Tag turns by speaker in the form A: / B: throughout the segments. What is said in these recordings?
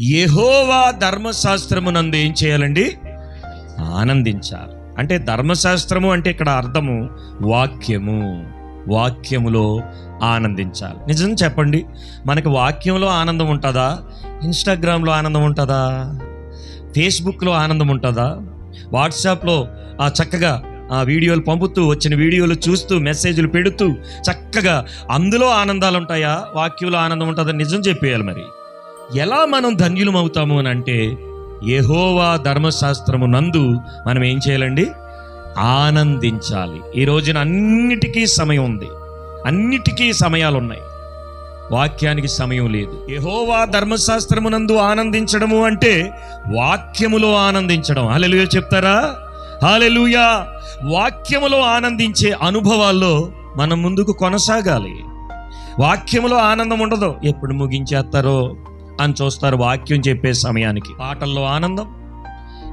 A: యెహోవా ధర్మశాస్త్రమునందు ఏం చేయాలండి? ఆనందించాలి. అంటే ధర్మశాస్త్రము అంటే ఇక్కడ అర్థము వాక్యము. వాక్యములో ఆనందించాలి. నిజం చెప్పండి, మనకి వాక్యంలో ఆనందం ఉంటుందా? ఇన్స్టాగ్రామ్లో ఆనందం ఉంటుందా? ఫేస్బుక్లో ఆనందం ఉంటుందా? వాట్సాప్లో చక్కగా వీడియోలు పంపుతూ, వచ్చిన వీడియోలు చూస్తూ, మెసేజ్లు పెడుతూ చక్కగా అందులో ఆనందాలు ఉంటాయా? వాక్యంలో ఆనందం ఉంటుందా? నిజం చెప్పేయాలి. మరి ఎలా మనం ధన్యులం అవుతాము అని అంటే, యెహోవా ధర్మశాస్త్రము నందు మనం ఏం చేయాలండి? ఆనందించాలి. ఈ రోజున అన్నిటికీ సమయం ఉంది, అన్నిటికీ సమయాలు ఉన్నాయి, వాక్యానికి సమయం లేదు. యెహోవా ధర్మశాస్త్రమునందు ఆనందించడము అంటే వాక్యములో ఆనందించడం. హల్లెలూయా చెప్తారా? హల్లెలూయా. వాక్యములో ఆనందించే అనుభవాల్లో మనం ముందుకు కొనసాగాలి. వాక్యములో ఆనందం ఉండదు, ఎప్పుడు ముగించేస్తారో అని చూస్తారు. వాక్యం చెప్పే సమయానికి పాటల్లో ఆనందం,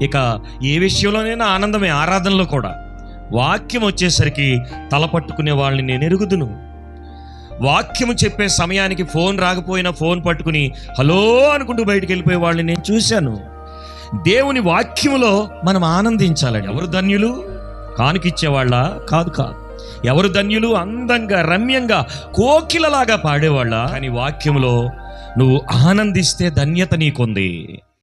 A: ఇక ఏ విషయంలోనైనా ఆనందమే. ఆరాధనలో కూడా వాక్యం వచ్చేసరికి తల పట్టుకునే వాళ్ళని నేను ఎరుగుదును. వాక్యము చెప్పే సమయానికి ఫోన్ రాకపోయినా ఫోన్ పట్టుకుని హలో అనుకుంటూ బయటికి వెళ్ళిపోయే వాళ్ళని నేను చూశాను. దేవుని వాక్యములో మనం ఆనందించాలండి. ఎవరు ధన్యులు? కానుకిచ్చేవాళ్ళ? కాదు. ఎవరు ధన్యులు? అందంగా రమ్యంగా కోకిలలాగా పాడేవాళ్ళ? కానీ వాక్యములో నువ్వు ఆనందిస్తే ధన్యత నీకుంది.